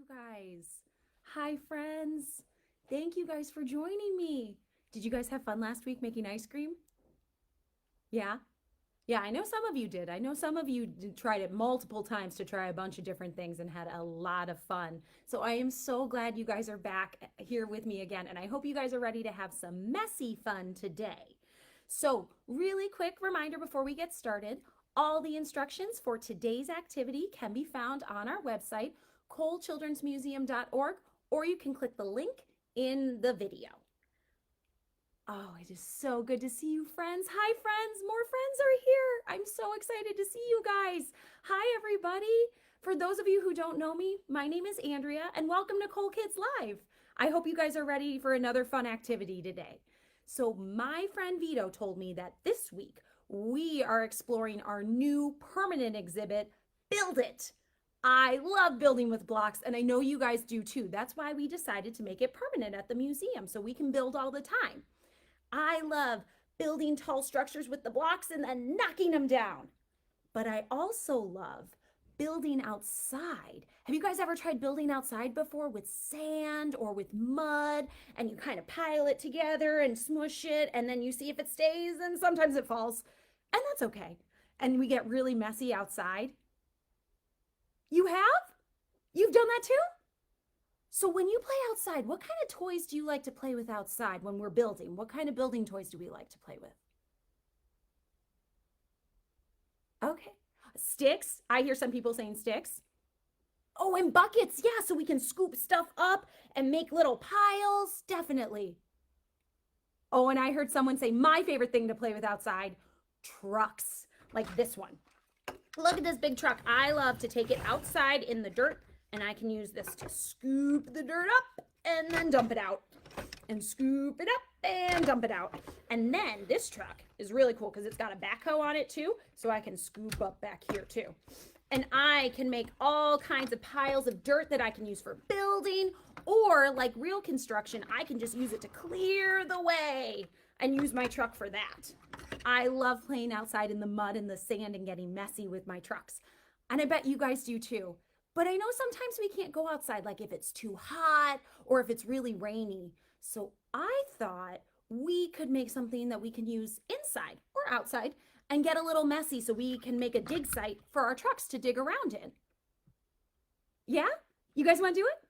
you guys. Hi, friends. Thank you guys for joining me. Did you guys have fun last week making ice cream? Yeah? Yeah, I know some of you did. I know some of you tried it multiple times to try a bunch of different things and had a lot of fun. So I am so glad you guys are back here with me again, and I hope you guys are ready to have some messy fun today. So, really quick reminder before we get started, all the instructions for today's activity can be found on our website, kohlchildrensmuseum.org, or you can click the link in the video. Oh, it is so good to see you, friends. Hi, friends. More friends are here. I'm so excited to see you guys. Hi, everybody. For those of you who don't know me, my name is Andrea, and welcome to Kohl Kids Live. I hope you guys are ready for another fun activity today. So my friend Vito told me that this week we are exploring our new permanent exhibit, Build It. I love building with blocks, and I know you guys do too. That's why we decided to make it permanent at the museum so we can build all the time. I love building tall structures with the blocks and then knocking them down. But I also love building outside. Have you guys ever tried building outside before with sand or with mud, and you kind of pile it together and smush it, and then you see if it stays, and sometimes it falls, and that's okay. And we get really messy outside. You have? You've done that too? So when you play outside, what kind of toys do you like to play with outside when we're building? What kind of building toys do we like to play with? Okay. Sticks. I hear some people saying sticks. Oh, and buckets. Yeah, so we can scoop stuff up and make little piles. Definitely. Oh, and I heard someone say my favorite thing to play with outside, trucks, like this one. Look at this big truck. I love to take it outside in the dirt, and I can use this to scoop the dirt up and then dump it out. And scoop it up and dump it out. And then this truck is really cool because it's got a backhoe on it too, so I can scoop up back here too. And I can make all kinds of piles of dirt that I can use for building, or like real construction, I can just use it to clear the way and use my truck for that. I love playing outside in the mud and the sand and getting messy with my trucks. And I bet you guys do too. But I know sometimes we can't go outside, like if it's too hot or if it's really rainy. So I thought we could make something that we can use inside or outside and get a little messy so we can make a dig site for our trucks to dig around in. Yeah? You guys want to do it?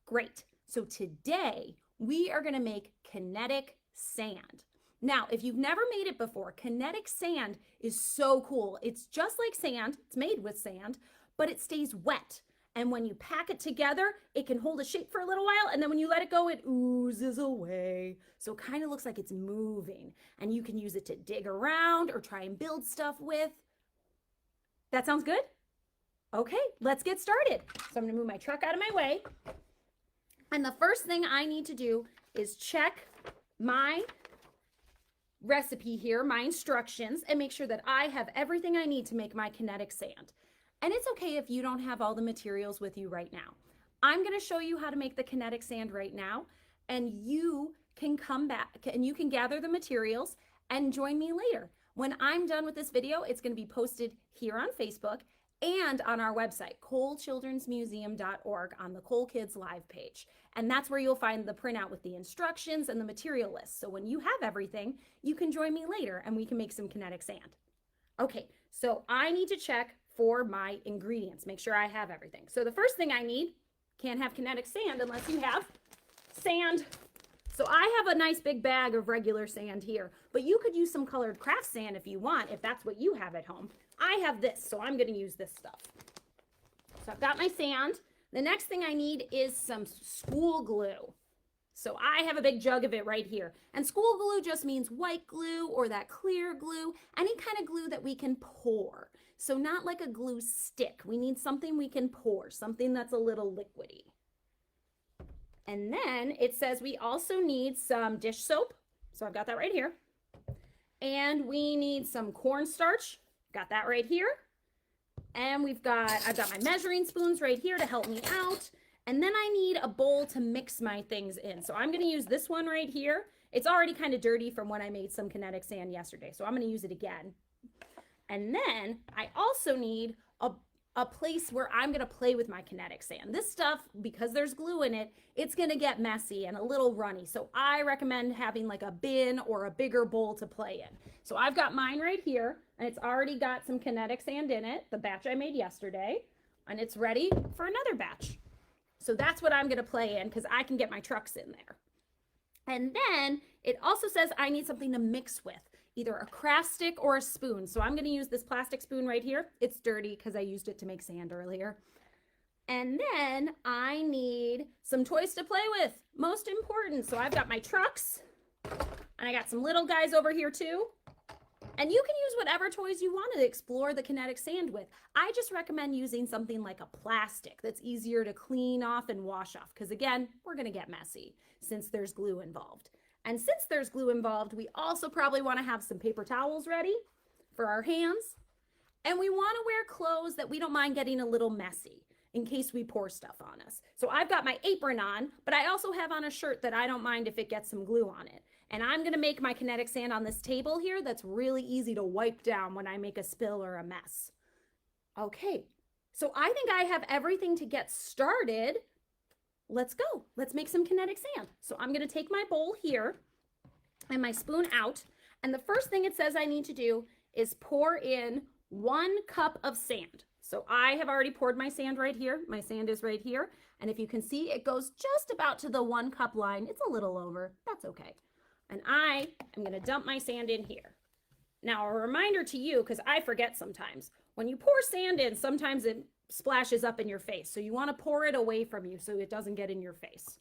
Great. So today we are going to make kinetic sand. Now, if you've never made it before, kinetic sand is so cool. It's just like sand. It's made with sand, but it stays wet. And when you pack it together, it can hold a shape for a little while. And then when you let it go, it oozes away. So it kind of looks like it's moving. And you can use it to dig around or try and build stuff with. That sounds good? Okay, let's get started. So I'm going to move my truck out of my way. And the first thing I need to do is check my recipe here, my instructions, and make sure that I have everything I need to make my kinetic sand. And it's okay if you don't have all the materials with you right now. I'm going to show you how to make the kinetic sand right now, and you can come back and you can gather the materials and join me later. When I'm done with this video, it's going to be posted here on Facebook and on our website, kohlchildrensmuseum.org, on the Kohl Kids Live page. And that's where you'll find the printout with the instructions and the material list. So when you have everything, you can join me later and we can make some kinetic sand. Okay, so I need to check for my ingredients, make sure I have everything. So the first thing I need, can't have kinetic sand unless you have sand. So I have a nice big bag of regular sand here, but you could use some colored craft sand if you want, if that's what you have at home. I have this, so I'm going to use this stuff. So I've got my sand. The next thing I need is some school glue. So I have a big jug of it right here. And school glue just means white glue or that clear glue, any kind of glue that we can pour. So not like a glue stick. We need something we can pour, something that's a little liquidy. And then it says we also need some dish soap. So I've got that right here. And we need some cornstarch. Got that right here. And I've got my measuring spoons right here to help me out. And then I need a bowl to mix my things in. So I'm going to use this one right here. It's already kind of dirty from when I made some kinetic sand yesterday. So I'm going to use it again. And then I also need a place where I'm going to play with my kinetic sand. This stuff, because there's glue in it, it's going to get messy and a little runny. So I recommend having like a bin or a bigger bowl to play in. So I've got mine right here, and it's already got some kinetic sand in it, the batch I made yesterday, and it's ready for another batch. So that's what I'm going to play in because I can get my trucks in there. And then it also says I need something to mix with, either a craft stick or a spoon. So I'm going to use this plastic spoon right here. It's dirty because I used it to make sand earlier. And then I need some toys to play with, most important. So I've got my trucks, and I got some little guys over here too. And you can use whatever toys you want to explore the kinetic sand with. I just recommend using something like a plastic that's easier to clean off and wash off, because again, we're going to get messy since there's glue involved. And since there's glue involved, we also probably want to have some paper towels ready for our hands. And we want to wear clothes that we don't mind getting a little messy in case we pour stuff on us. So I've got my apron on, but I also have on a shirt that I don't mind if it gets some glue on it. And I'm going to make my kinetic sand on this table here that's really easy to wipe down when I make a spill or a mess. Okay, so I think I have everything to get started. Let's go. Let's make some kinetic sand. So I'm going to take my bowl here and my spoon out. And the first thing it says I need to do is pour in 1 cup of sand. So I have already poured my sand right here. My sand is right here. And if you can see, it goes just about to the 1 cup line. It's a little over. That's okay. And I am going to dump my sand in here. Now, a reminder to you, because I forget sometimes, when you pour sand in, sometimes it splashes up in your face. So you want to pour it away from you so it doesn't get in your face.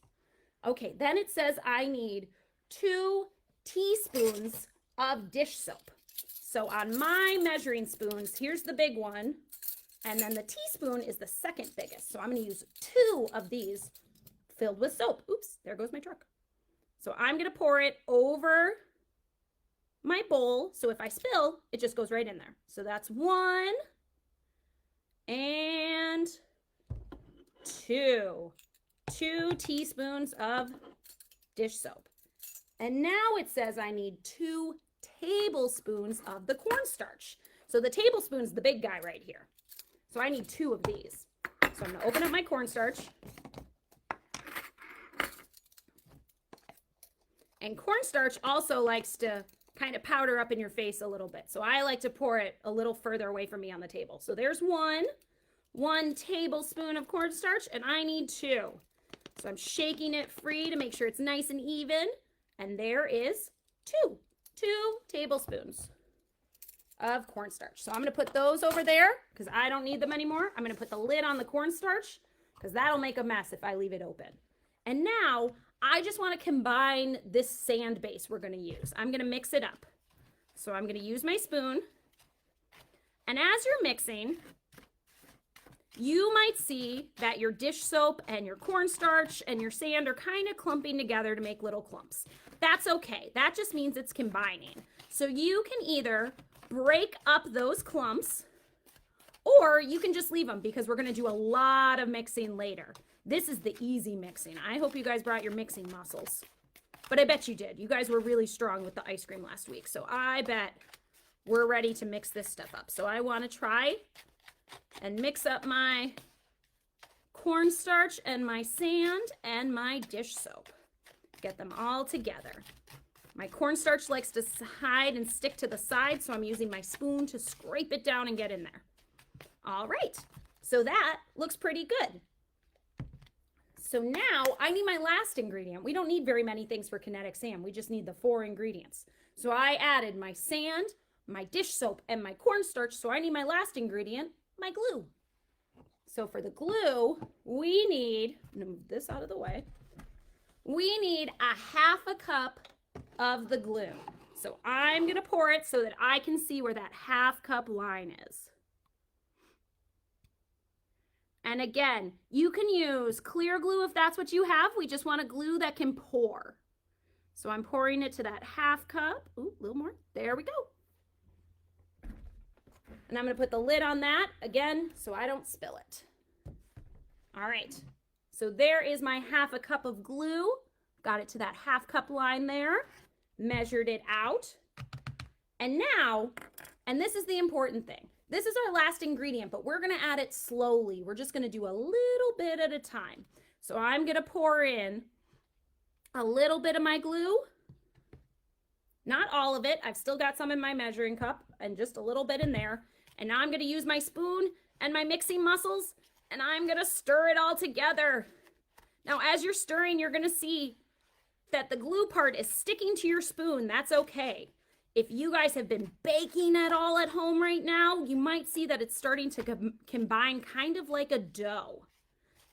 Okay, then it says I need 2 teaspoons of dish soap. So on my measuring spoons, here's the big one, and then the teaspoon is the second biggest. So I'm going to use 2 of these filled with soap. Oops, there goes my truck. So I'm going to pour it over my bowl. So if I spill, it just goes right in there. So that's 1 and 2. 2 teaspoons of dish soap. And now it says I need 2 tablespoons of the cornstarch. So the tablespoon is the big guy right here. So I need 2 of these. So I'm going to open up my cornstarch. And cornstarch also likes to kind of powder up in your face a little bit. So I like to pour it a little further away from me on the table. So there's 1 tablespoon of cornstarch, and I need 2. So I'm shaking it free to make sure it's nice and even. And there is 2 tablespoons of cornstarch. So I'm going to put those over there because I don't need them anymore. I'm going to put the lid on the cornstarch because that'll make a mess if I leave it open. And now I just want to combine this sand base we're going to use. I'm going to mix it up. So I'm going to use my spoon. And as you're mixing, you might see that your dish soap and your cornstarch and your sand are kind of clumping together to make little clumps. That's okay. That just means it's combining. So you can either break up those clumps or you can just leave them because we're going to do a lot of mixing later. This is the easy mixing. I hope you guys brought your mixing muscles. But I bet you did. You guys were really strong with the ice cream last week. So I bet we're ready to mix this stuff up. So I want to try and mix up my cornstarch and my sand and my dish soap. Get them all together. My cornstarch likes to hide and stick to the side, so I'm using my spoon to scrape it down and get in there. All right. So that looks pretty good. So now I need my last ingredient. We don't need very many things for kinetic sand. We just need the 4 ingredients. So I added my sand, my dish soap, and my cornstarch. So I need my last ingredient, my glue. So for the glue, we need, I'm gonna move this out of the way. We need a 1/2 cup of the glue. So I'm gonna pour it so that I can see where that 1/2 cup line is. And again, you can use clear glue if that's what you have. We just want a glue that can pour. So I'm pouring it to that 1/2 cup. Ooh, a little more. There we go. And I'm going to put the lid on that again so I don't spill it. All right. So there is my 1/2 cup of glue. Got it to that 1/2 cup line there. Measured it out. And now, and this is the important thing, This is our last ingredient, but we're going to add it slowly. We're just going to do a little bit at a time. So I'm going to pour in a little bit of my glue. Not all of it. I've still got some in my measuring cup and just a little bit in there. And now I'm going to use my spoon and my mixing muscles, and I'm going to stir it all together. Now, as you're stirring, you're going to see that the glue part is sticking to your spoon. That's okay. If you guys have been baking at all at home right now, you might see that it's starting to combine kind of like a dough.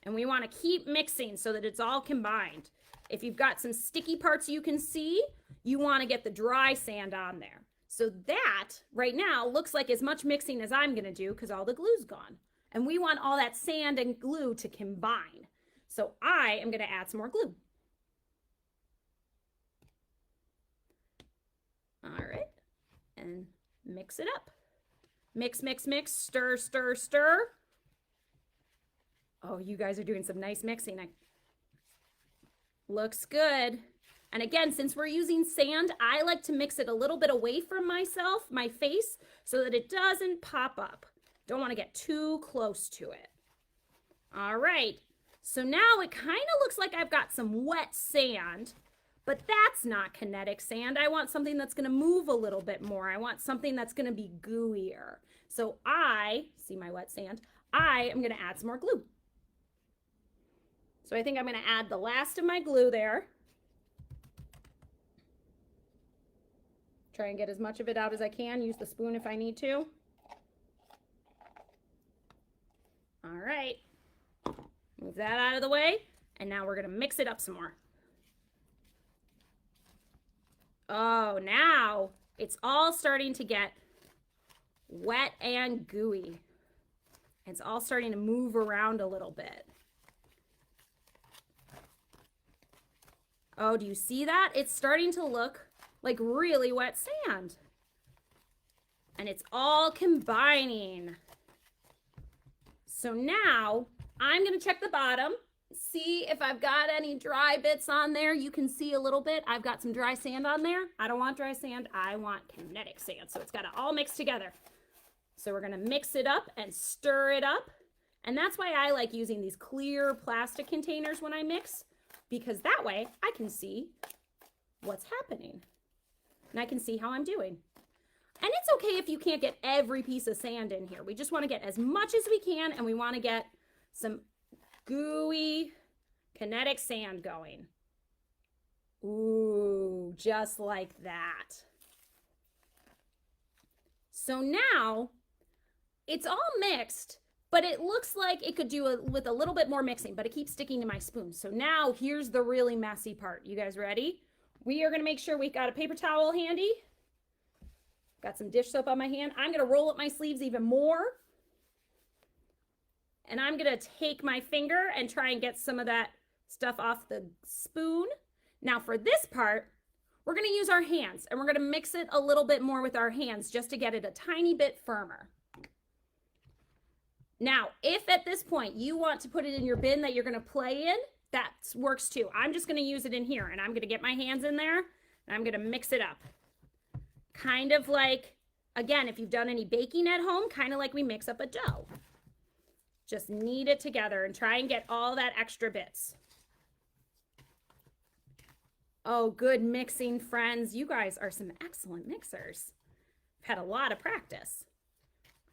And we want to keep mixing so that it's all combined. If you've got some sticky parts you can see, you want to get the dry sand on there. So that right now looks like as much mixing as I'm going to do because all the glue's gone. And we want all that sand and glue to combine. So I am going to add some more glue. All right, and mix it up. Mix, mix, mix, stir, stir, stir. Oh, you guys are doing some nice mixing. Looks good. And again, since we're using sand, I like to mix it a little bit away from myself, my face, so that it doesn't pop up. Don't want to get too close to it. All right, so now it kind of looks like I've got some wet sand. But that's not kinetic sand. I want something that's going to move a little bit more. I want something that's going to be gooier. So see my wet sand, I am going to add some more glue. So I think I'm going to add the last of my glue there. Try and get as much of it out as I can. Use the spoon if I need to. All right. Move that out of the way. And now we're going to mix it up some more. Oh, now it's all starting to get wet and gooey. It's all starting to move around a little bit. Oh, do you see that? It's starting to look like really wet sand. And it's all combining. So now I'm going to check the bottom. See if I've got any dry bits on there. You can see a little bit. I've got some dry sand on there. I don't want dry sand. I want kinetic sand. So it's got to all mix together. So we're going to mix it up and stir it up. And that's why I like using these clear plastic containers when I mix, because that way I can see what's happening. And I can see how I'm doing. And it's okay if you can't get every piece of sand in here. We just want to get as much as we can, and we want to get some gooey kinetic sand going. Ooh, just like that. So now it's all mixed, but it looks like it could do with a little bit more mixing, but it keeps sticking to my spoon. So now here's the really messy part. You guys ready? We are going to make sure we've got a paper towel handy. Got some dish soap on my hand. I'm going to roll up my sleeves even more. And I'm going to take my finger and try and get some of that stuff off the spoon. Now for this part, we're going to use our hands, and we're going to mix it a little bit more with our hands just to get it a tiny bit firmer. Now, if at this point you want to put it in your bin that you're going to play in, that works too. I'm just going to use it in here, and I'm going to get my hands in there, and I'm going to mix it up. Kind of like, again, if you've done any baking at home, kind of like we mix up a dough. Just knead it together and try and get all that extra bits. Oh, good mixing, friends. You guys are some excellent mixers. I've had a lot of practice.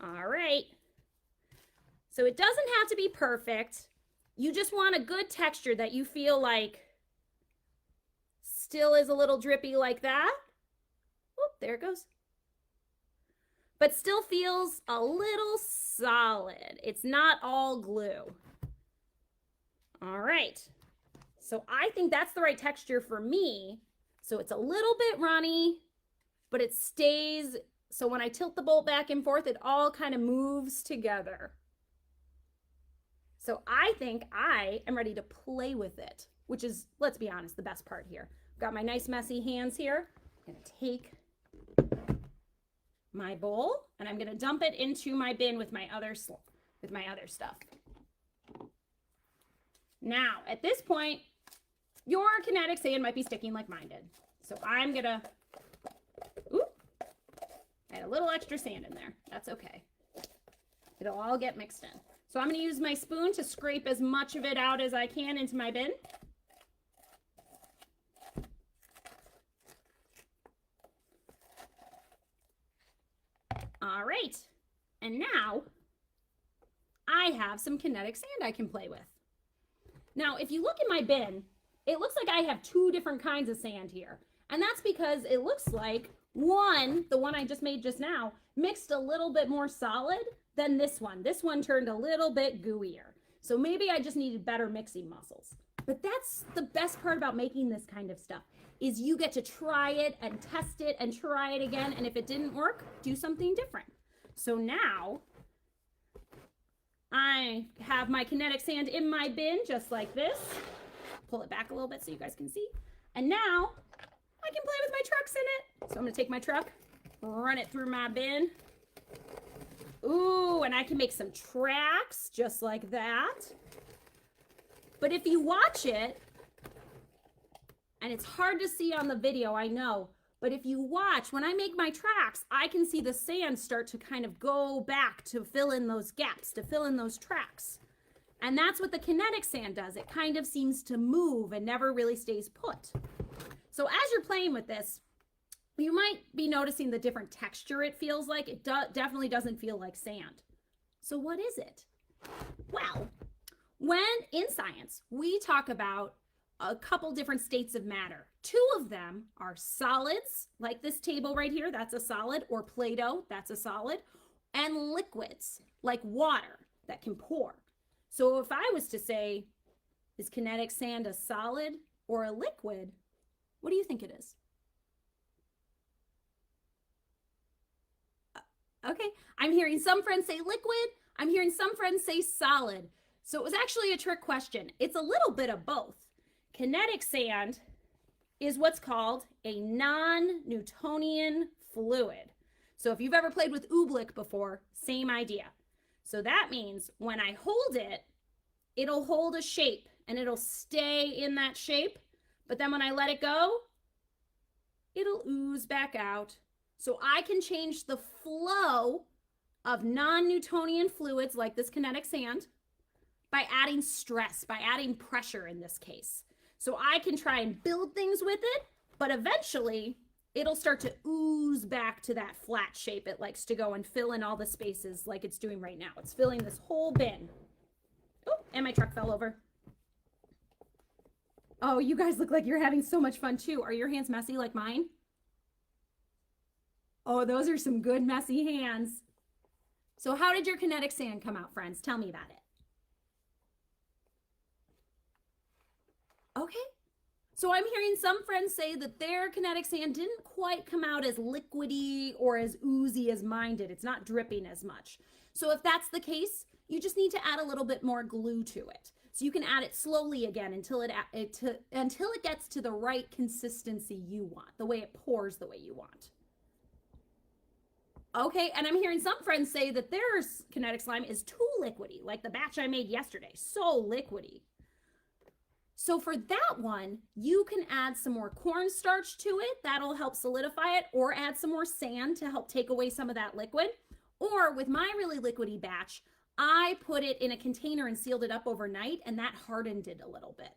All right. So it doesn't have to be perfect. You just want a good texture that you feel like still is a little drippy like that. Oh, there it goes. But still feels a little solid. It's not all glue. All right. So I think that's the right texture for me. So it's a little bit runny, but it stays. So when I tilt the bowl back and forth, it all kind of moves together. So I think I am ready to play with it, which is, let's be honest, the best part here. I've got my nice messy hands here. I'm going to take my bowl and I'm going to dump it into my bin with my other stuff. Now, at this point, your kinetic sand might be sticking like mine did. So I'm going to add a little extra sand in there. That's okay. It'll all get mixed in. So I'm going to use my spoon to scrape as much of it out as I can into my bin. All right. And now I have some kinetic sand I can play with. Now, if you look in my bin, it looks like I have two different kinds of sand here. And that's because it looks like one, the one I just made just now, mixed a little bit more solid than this one. This one turned a little bit gooier. So maybe I just needed better mixing muscles. But that's the best part about making this kind of stuff, is you get to try it and test it and try it again. And if it didn't work, do something different. So now I have my kinetic sand in my bin just like this. Pull it back a little bit so you guys can see. And now I can play with my trucks in it. So I'm going to take my truck, run it through my bin. Ooh, and I can make some tracks just like that. But if you watch it, and it's hard to see on the video, I know, but if you watch, when I make my tracks, I can see the sand start to kind of go back to fill in those gaps, to fill in those tracks. And that's what the kinetic sand does. It kind of seems to move and never really stays put. So as you're playing with this, you might be noticing the different texture it feels like. It definitely doesn't feel like sand. So what is it? Well, when in science, we talk about a couple different states of matter. Two of them are solids, like this table right here, that's a solid, or Play-Doh, that's a solid, and liquids, like water that can pour. So if I was to say, is kinetic sand a solid or a liquid? What do you think it is? Okay, I'm hearing some friends say liquid. I'm hearing some friends say solid. So it was actually a trick question. It's a little bit of both. Kinetic sand is what's called a non-Newtonian fluid. So if you've ever played with oobleck before, same idea. So that means when I hold it, it'll hold a shape and it'll stay in that shape. But then when I let it go, it'll ooze back out. So I can change the flow of non-Newtonian fluids like this kinetic sand by adding stress, by adding pressure in this case. So I can try and build things with it, but eventually it'll start to ooze back to that flat shape it likes to go and fill in all the spaces like it's doing right now. It's filling this whole bin. Oh, and my truck fell over. Oh, you guys look like you're having so much fun too. Are your hands messy like mine? Oh, those are some good messy hands. So how did your kinetic sand come out, friends? Tell me about it. Okay. So I'm hearing some friends say that their kinetic sand didn't quite come out as liquidy or as oozy as mine did. It's not dripping as much. So if that's the case, you just need to add a little bit more glue to it. So you can add it slowly again until it gets to the right consistency you want, the way it pours the way you want. Okay, and I'm hearing some friends say that their kinetic slime is too liquidy, like the batch I made yesterday, so liquidy. So for that one, you can add some more cornstarch to it. That'll help solidify it, or add some more sand to help take away some of that liquid. Or with my really liquidy batch, I put it in a container and sealed it up overnight, and that hardened it a little bit.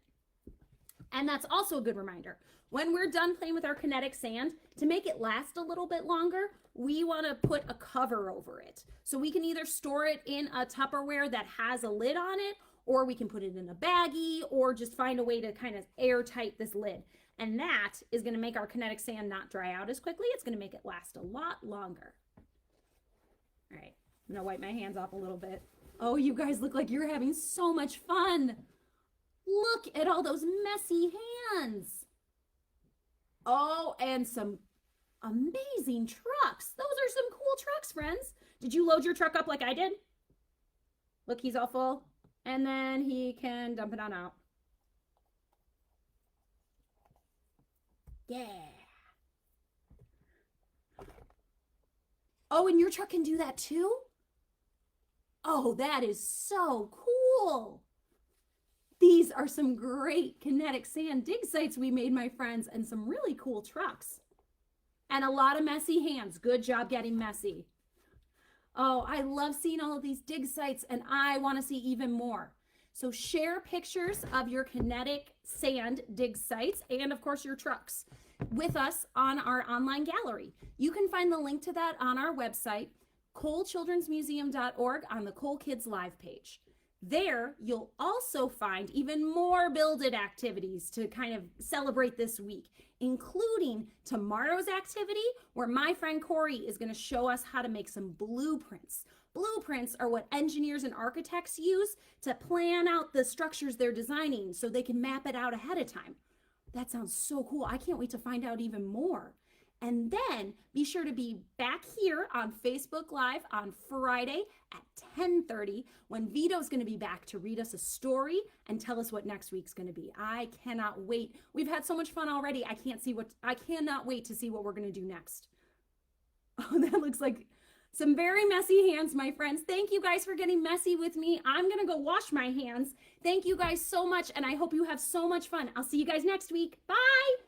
And that's also a good reminder. When we're done playing with our kinetic sand, to make it last a little bit longer, we want to put a cover over it. So we can either store it in a Tupperware that has a lid on it, or we can put it in a baggie, or just find a way to kind of airtight this lid. And that is going to make our kinetic sand not dry out as quickly. It's going to make it last a lot longer. All right, I'm going to wipe my hands off a little bit. Oh, you guys look like you're having so much fun. Look at all those messy hands. Oh, and some amazing trucks. Those are some cool trucks, friends. Did you load your truck up like I did? Look, he's all full. And then he can dump it on out. Yeah. Oh, and your truck can do that too? Oh, that is so cool. These are some great kinetic sand dig sites we made, my friends, and some really cool trucks. And a lot of messy hands. Good job getting messy. Oh, I love seeing all of these dig sites, and I want to see even more. So share pictures of your kinetic sand dig sites and, of course, your trucks with us on our online gallery. You can find the link to that on our website, kohlchildrensmuseum.org, on the Kohl Kids Live page. There, you'll also find even more Build It activities to kind of celebrate this week, including tomorrow's activity where my friend Corey is going to show us how to make some blueprints. Blueprints are what engineers and architects use to plan out the structures they're designing so they can map it out ahead of time. That sounds so cool. I can't wait to find out even more. And then be sure to be back here on Facebook Live on Friday at 10:30 when Vito's going to be back to read us a story and tell us what next week's going to be. I cannot wait. We've had so much fun already. I cannot wait to see what we're going to do next. Oh, that looks like some very messy hands, my friends. Thank you guys for getting messy with me. I'm going to go wash my hands. Thank you guys so much, and I hope you have so much fun. I'll see you guys next week. Bye.